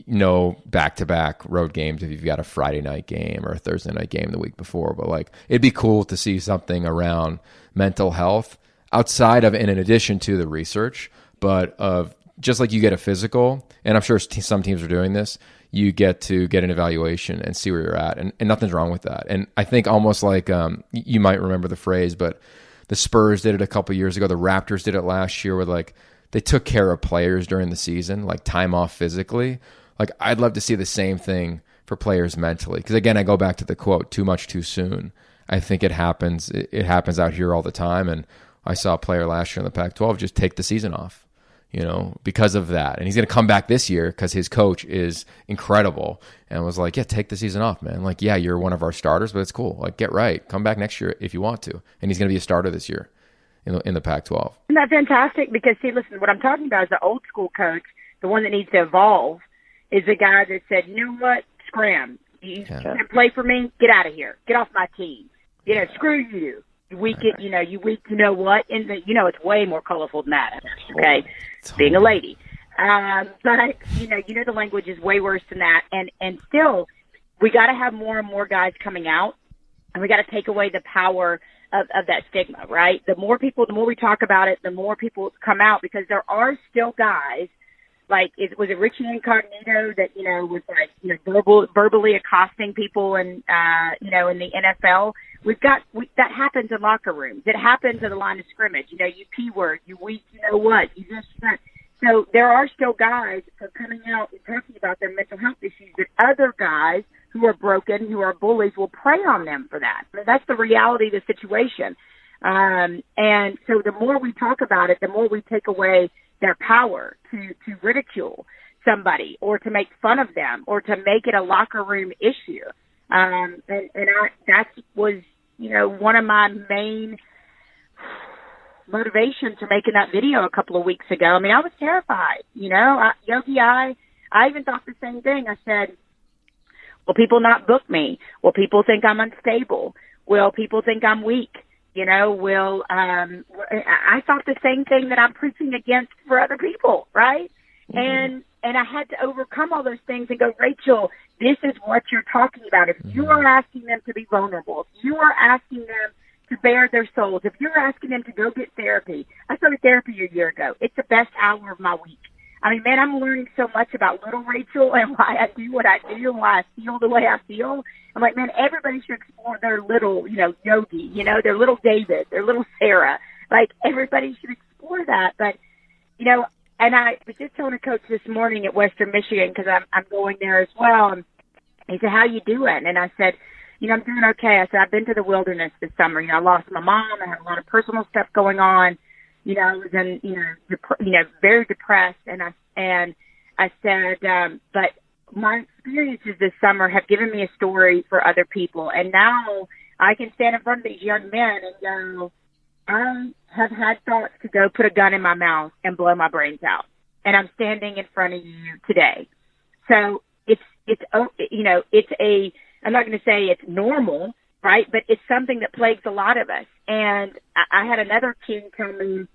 no back-to-back road games if you've got a Friday night game or a Thursday night game the week before. But like, it'd be cool to see something around mental health outside of and in addition to the research, but of just like you get a physical, and I'm sure some teams are doing this, you get to get an evaluation and see where you're at. And nothing's wrong with that. And I think almost like you might remember the phrase, but the Spurs did it a couple years ago. The Raptors did it last year with like, they took care of players during the season, like time off physically. Like, I'd love to see the same thing for players mentally. Because again, I go back to the quote, too much too soon. I think it happens. It happens out here all the time. And I saw a player last year in the Pac-12 just take the season off, you know, because of that. And he's going to come back this year because his coach is incredible. And was like, yeah, take the season off, man. Like, yeah, you're one of our starters, but it's cool. Like, get right. Come back next year if you want to. And he's going to be a starter this year in the Pac-12. Isn't that fantastic? Because, see, listen, what I'm talking about is the old school coach, the one that needs to evolve, is the guy that said, you know what, scram. You can't play for me? Get out of here. Get off my team. You know, screw you. You weak it, you know, you know what? And it's way more colorful than that, okay? Being a lady. But, you know, the language is way worse than that. And still, we got to have more and more guys coming out, and we got to take away the power of that stigma, right? The more we talk about it, the more people come out, because there are still guys, like, was it Richie Incognito that, you know, was like, you know, verbally accosting people and, you know, in the NFL? That happens in locker rooms. It happens in the line of scrimmage. You know, you P-word, you weak, you know what, you just, so there are still guys who are coming out and talking about their mental health issues that other guys who are broken, who are bullies, will prey on them for that. I mean, that's the reality of the situation. And so the more we talk about it, the more we take away their power to ridicule somebody or to make fun of them or to make it a locker room issue. That was, you know, one of my main motivations for making that video a couple of weeks ago. I mean, I was terrified, you know, Yogi, I even thought the same thing. I said, will people not book me? Will people think I'm unstable? Will people think I'm weak? You know, I thought the same thing that I'm preaching against for other people, right? Mm-hmm. And I had to overcome all those things and go, Rachel, this is what you're talking about. If you are asking them to be vulnerable, if you are asking them to bare their souls, if you're asking them to go get therapy. I started therapy a year ago. It's the best hour of my week. I mean, man, I'm learning so much about little Rachel and why I do what I do and why I feel the way I feel. I'm like, man, everybody should explore their little, you know, Yogi, you know, their little David, their little Sarah. Like, everybody should explore that. But, you know, and I was just telling a coach this morning at Western Michigan, because I'm going there as well. And he said, how you doing? And I said, you know, I'm doing okay. I said, I've been to the wilderness this summer. You know, I lost my mom. I had a lot of personal stuff going on. You know, I was in, very depressed. And I said, but my experiences this summer have given me a story for other people. And now I can stand in front of these young men and go, I have had thoughts to go put a gun in my mouth and blow my brains out. And I'm standing in front of you today. So I'm not going to say it's normal, right? But it's something that plagues a lot of us. And I had another king tell me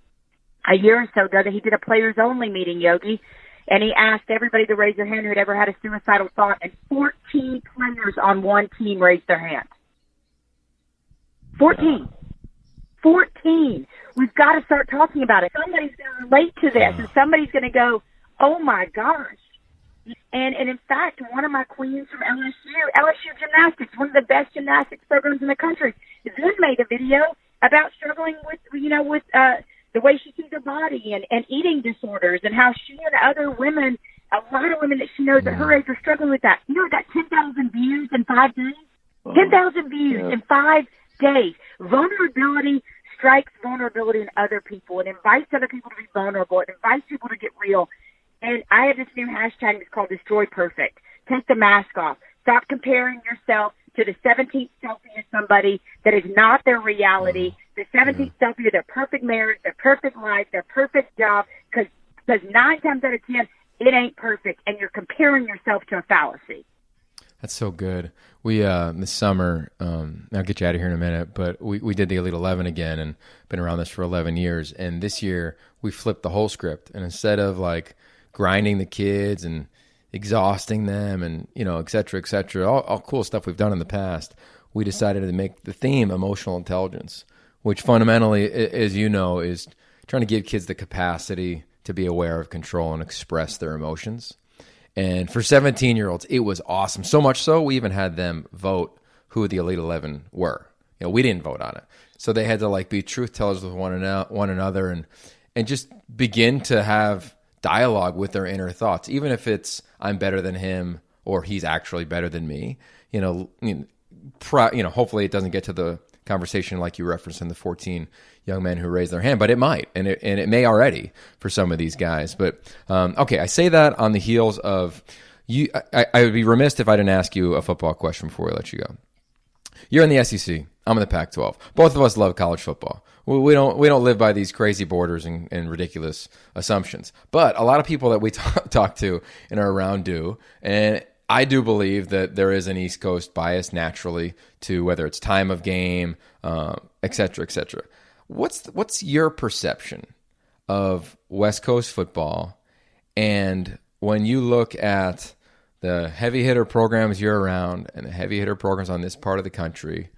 a year or so ago that he did a players only meeting, Yogi, and he asked everybody to raise their hand who had ever had a suicidal thought, and 14 players on one team raised their hand. 14. We've got to start talking about it. Somebody's going to relate to this, and somebody's going to go, oh, my gosh, And in fact, one of my queens from LSU gymnastics, one of the best gymnastics programs in the country, then made a video about struggling with the way she sees her body and eating disorders, and how she and other women, a lot of women that she knows at her age, are struggling with that. You know, got 10,000 views in 5 days. 10,000 views in 5 days. Vulnerability strikes vulnerability in other people. It invites other people to be vulnerable. It invites people to get real. And I have this new hashtag that's called Destroy Perfect. Take the mask off. Stop comparing yourself to the 17th selfie of somebody that is not their reality. The 17th selfie of their perfect marriage, their perfect life, their perfect job. Because 9 times out of 10, it ain't perfect. And you're comparing yourself to a fallacy. That's so good. We this summer, I'll get you out of here in a minute, but we did the Elite 11 again, and been around this for 11 years. And this year we flipped the whole script, and instead of like grinding the kids and exhausting them, and et cetera, all cool stuff we've done in the past, we decided to make the theme emotional intelligence, which fundamentally, as you know, is trying to give kids the capacity to be aware of, control, and express their emotions. And for 17-year-olds, it was awesome. So much so, we even had them vote who the Elite 11 were. We didn't vote on it. So they had to like be truth tellers with one another and just begin to have dialogue with their inner thoughts, even if it's I'm better than him or he's actually better than me. Hopefully it doesn't get to the conversation like you referenced in the 14 young men who raised their hand, but it might, and it may already for some of these guys. But okay, I say that on the heels of you. I would be remiss if I didn't ask you a football question before we let you go. You're in the SEC. I'm in the Pac-12. Both of us love college football. We don't live by these crazy borders and ridiculous assumptions. But a lot of people that we talk to and are around do, and I do believe that there is an East Coast bias naturally to whether it's time of game, et cetera, et cetera. What's your perception of West Coast football? And when you look at the heavy hitter programs you're around and the heavy hitter programs on this part of the country,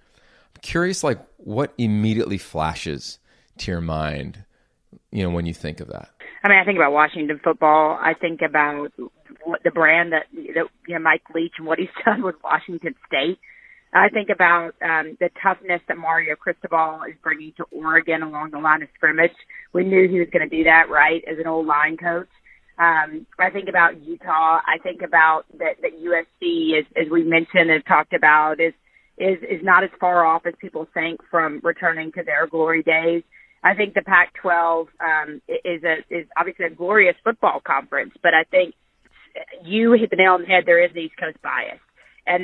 I'm curious, like, what immediately flashes to your mind, when you think of that? I mean, I think about Washington football. I think about the brand that Mike Leach and what he's done with Washington State. I think about the toughness that Mario Cristobal is bringing to Oregon along the line of scrimmage. We knew he was going to do that, right, as an old line coach. I think about Utah. I think about that USC, as we mentioned and talked about, is not as far off as people think from returning to their glory days. I think the Pac-12 is obviously a glorious football conference, but I think you hit the nail on the head. There is an East Coast bias. And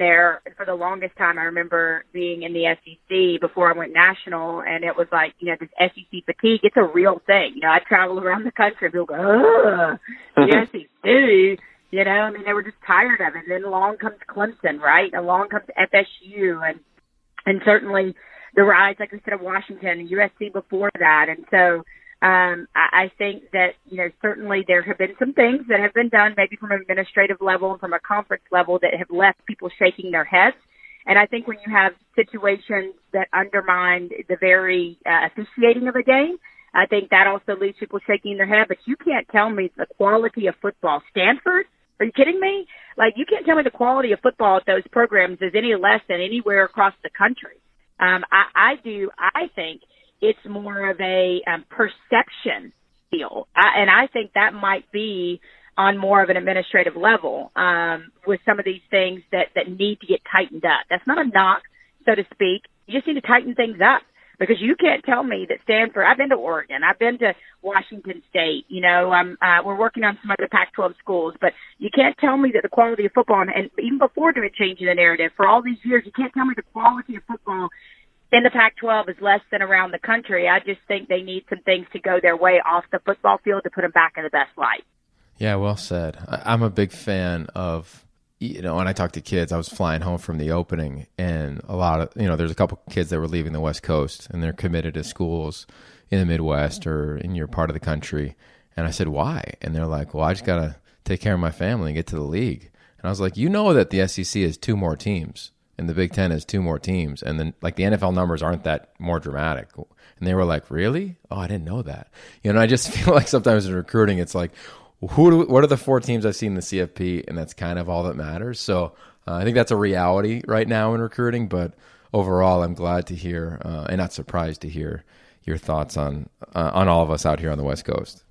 for the longest time, I remember being in the SEC before I went national, and it was like, this SEC fatigue, it's a real thing. I travel around the country, and people go, the SEC, they were just tired of it. And then along comes Clemson, right? Along comes FSU, and certainly the rise, like I said, of Washington and USC before that. And so I think that, certainly there have been some things that have been done maybe from an administrative level and from a conference level that have left people shaking their heads. And I think when you have situations that undermine the very officiating of a game, I think that also leaves people shaking their head. But you can't tell me the quality of football. Stanford? Are you kidding me? Like, you can't tell me the quality of football at those programs is any less than anywhere across the country. I think it's more of a perception deal. And I think that might be on more of an administrative level with some of these things that need to get tightened up. That's not a knock, so to speak. You just need to tighten things up, because you can't tell me that Stanford — I've been to Oregon, I've been to Washington State, we're working on some other Pac-12 schools, but you can't tell me that the quality of football, and even before doing changing the narrative, for all these years, you can't tell me the quality of football in the Pac-12 is less than around the country. I just think they need some things to go their way off the football field to put them back in the best light. Yeah, well said. I'm a big fan of, when I talk to kids, I was flying home from the opening, and a lot of, there's a couple kids that were leaving the West Coast, and they're committed to schools in the Midwest or in your part of the country. And I said, why? And they're like, well, I just got to take care of my family and get to the league. And I was like, that the SEC has 2 more teams. And the Big Ten has 2 more teams. And then, like, the NFL numbers aren't that more dramatic. And they were like, really? Oh, I didn't know that. I just feel like sometimes in recruiting, it's like, what are the 4 teams I've seen in the CFP, and that's kind of all that matters. So I think that's a reality right now in recruiting, but overall, I'm glad to hear and not surprised to hear your thoughts on all of us out here on the West Coast.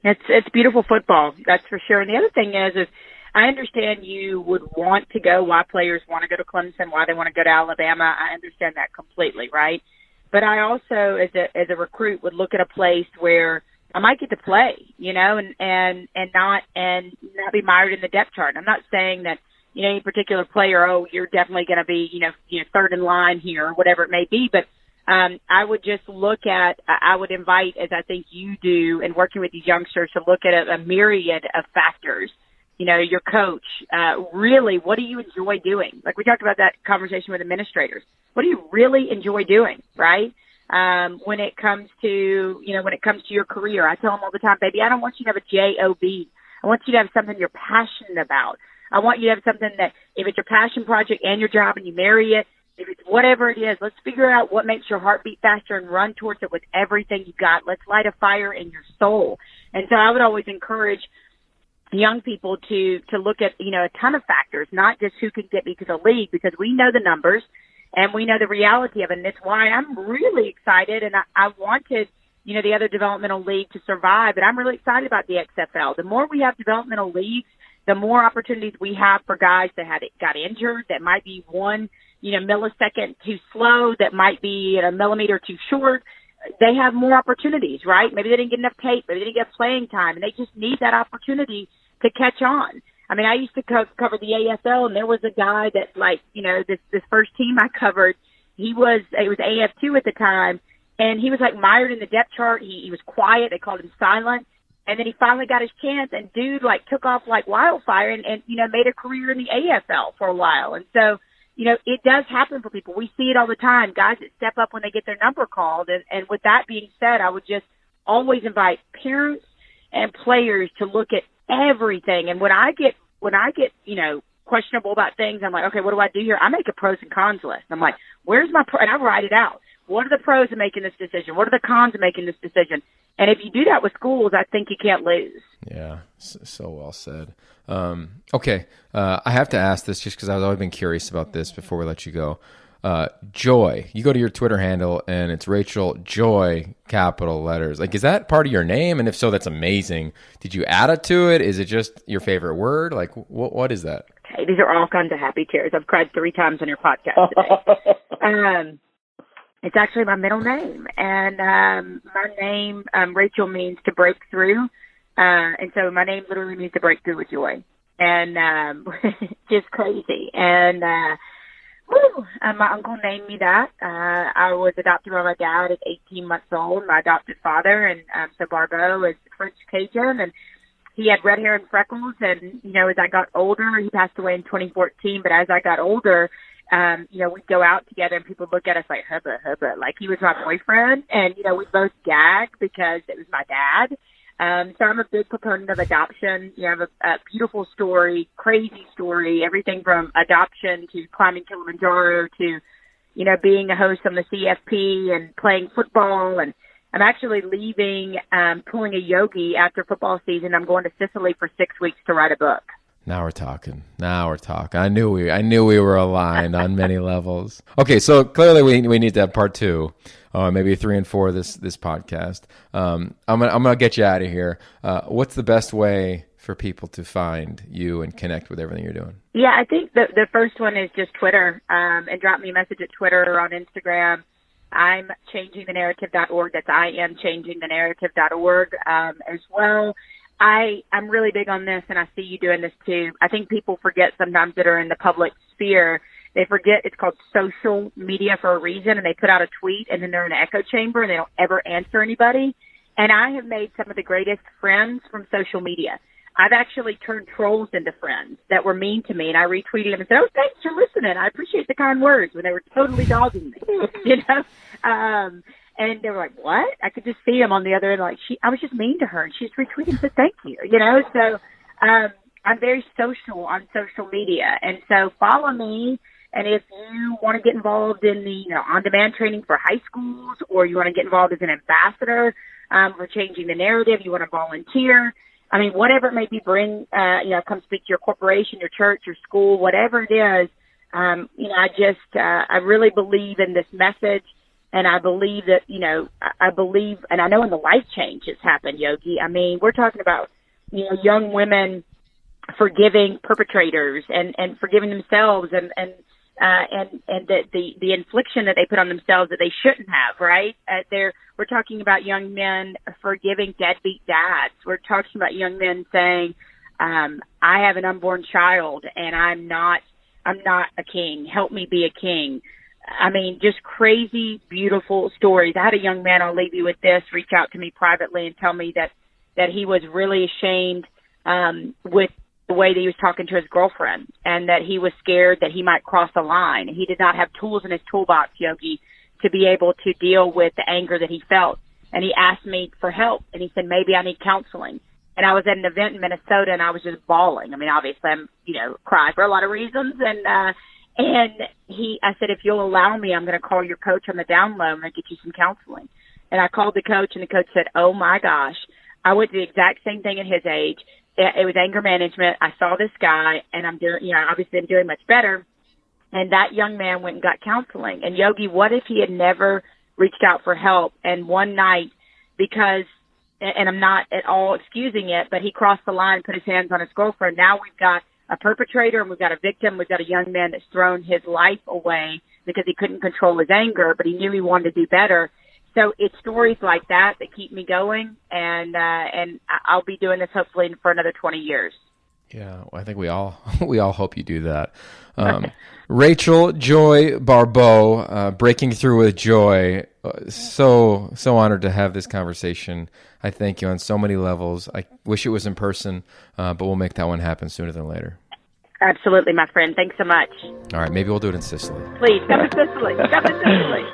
It's beautiful football, that's for sure. And the other thing is I understand you would want to go, why players want to go to Clemson, why they want to go to Alabama. I understand that completely, right? But I also, as a recruit, would look at a place where I might get to play, and not be mired in the depth chart. I'm not saying that, any particular player, you're definitely going to be, third in line here or whatever it may be. But I would just I would invite, as I think you do, in working with these youngsters, to look at a myriad of factors. Your coach, really, what do you enjoy doing? Like we talked about that conversation with administrators. What do you really enjoy doing, right? When it comes to your career, I tell them all the time, baby, I don't want you to have a job. I want you to have something you're passionate about. I want you to have something that, if it's your passion project and your job and you marry it, if it's whatever it is, let's figure out what makes your heart beat faster and run towards it with everything you got. Let's light a fire in your soul. And so I would always encourage young people to look at, a ton of factors, not just who can get me to the league, because we know the numbers and we know the reality of it. And that's why I'm really excited. And I wanted, the other developmental league to survive, but I'm really excited about the XFL. The more we have developmental leagues, the more opportunities we have for guys that got injured, that might be one, millisecond too slow, that might be a millimeter too short. They have more opportunities, right? Maybe they didn't get enough tape, maybe they didn't get playing time, and they just need that opportunity to catch on. I mean, I used to cover the AFL, and there was a guy that, this first team I covered, it was AF2 at the time, and he was mired in the depth chart. He was quiet. They called him silent. And then he finally got his chance, and dude took off like wildfire and made a career in the AFL for a while. And so, it does happen for people. We see it all the time, guys that step up when they get their number called. And with that being said, I would just always invite parents and players to look at everything. And when I get questionable about things, I'm like, okay, what do I do here? I make a pros and cons list. I'm like, where's my pro? And I write it out. What are the pros of making this decision? What are the cons of making this decision? And if you do that with schools, I think you can't lose. Yeah, so well said. Okay, I have to ask this just because I've always been curious about this before we let you go. Joy, you go to your Twitter handle and it's Rachel Joy, capital letters. Is that part of your name? And if so, that's amazing. Did you add it to it? Is it just your favorite word? What is that? Okay, these are all kinds of happy tears. I've cried 3 times on your podcast today. It's actually my middle name, and my name, Rachel, means to break through, and so my name literally means to break through with joy, and just crazy. And my uncle named me that. I was adopted by my dad at 18 months old, my adopted father, and so Baribeau is French Cajun, and he had red hair and freckles, and, as I got older, he passed away in 2014, but as I got older, we'd go out together and people look at us like hubba, like he was my boyfriend. And, we both gagged because it was my dad. So I'm a big proponent of adoption. I have a beautiful story, crazy story, everything from adoption to climbing Kilimanjaro to, being a host on the CFP and playing football. And I'm actually leaving, pulling a yogi after football season. I'm going to Sicily for 6 weeks to write a book. Now we're talking. I knew we were aligned on many levels. Okay, so clearly we need to have part 2, maybe 3 and 4 this podcast. I'm gonna get you out of here. What's the best way for people to find you and connect with everything you're doing? Yeah, I think the first one is just Twitter, and drop me a message at Twitter or on Instagram. I'm changingthenarrative.org. That's IamChangingTheNarrative.org as well. I'm really big on this, and I see you doing this too. I think people forget sometimes that are in the public sphere. They forget it's called social media for a reason, and they put out a tweet, and then they're in an echo chamber, and they don't ever answer anybody. And I have made some of the greatest friends from social media. I've actually turned trolls into friends that were mean to me, and I retweeted them and said, "Oh, thanks for listening. I appreciate the kind words," when they were totally dogging me, And they were like, "What?" I could just see them on the other end, I was just mean to her, and she just retweeted and said, "Thank you," So I'm very social on social media, and so follow me. And if you want to get involved in the on-demand training for high schools, or you want to get involved as an ambassador for changing the narrative, you want to volunteer, I mean, whatever it may be, bring, come speak to your corporation, your church, your school, whatever it is. I really believe in this message, and I believe that, and I know in the life change has happened, Yogi. I mean, we're talking about, young women forgiving perpetrators and forgiving themselves and the infliction that they put on themselves that they shouldn't have, right? We're talking about young men forgiving deadbeat dads. We're talking about young men saying, I have an unborn child and I'm not a king. Help me be a king. I mean, just crazy, beautiful stories. I had a young man, I'll leave you with this, reach out to me privately and tell me that he was really ashamed with the way that he was talking to his girlfriend, and that he was scared that he might cross a line. He did not have tools in his toolbox, Yogi, to be able to deal with the anger that he felt. And he asked me for help, and he said, maybe I need counseling. And I was at an event in Minnesota, and I was just bawling. I mean, obviously, I'm, cry for a lot of reasons. I said, if you'll allow me, I'm going to call your coach on the down low. I'm going to get you some counseling. And I called the coach, and the coach said, oh, my gosh, I went through the exact same thing at his age. It was anger management. I saw this guy, and I'm doing, obviously I'm doing much better. And that young man went and got counseling. And Yogi, what if he had never reached out for help? And one night, because, and I'm not at all excusing it, but he crossed the line, put his hands on his girlfriend. Now we've got a perpetrator and we've got a victim. We've got a young man that's thrown his life away because he couldn't control his anger, but he knew he wanted to do better. So it's stories like that keep me going, and I'll be doing this hopefully for another 20 years. Yeah, I think we all hope you do that. Rachel Joy Baribeau, Breaking Through with Joy. So honored to have this conversation. I thank you on so many levels. I wish it was in person, but we'll make that one happen sooner than later. Absolutely, my friend. Thanks so much. All right, maybe we'll do it in Sicily. Please, come to Sicily. Come to Sicily.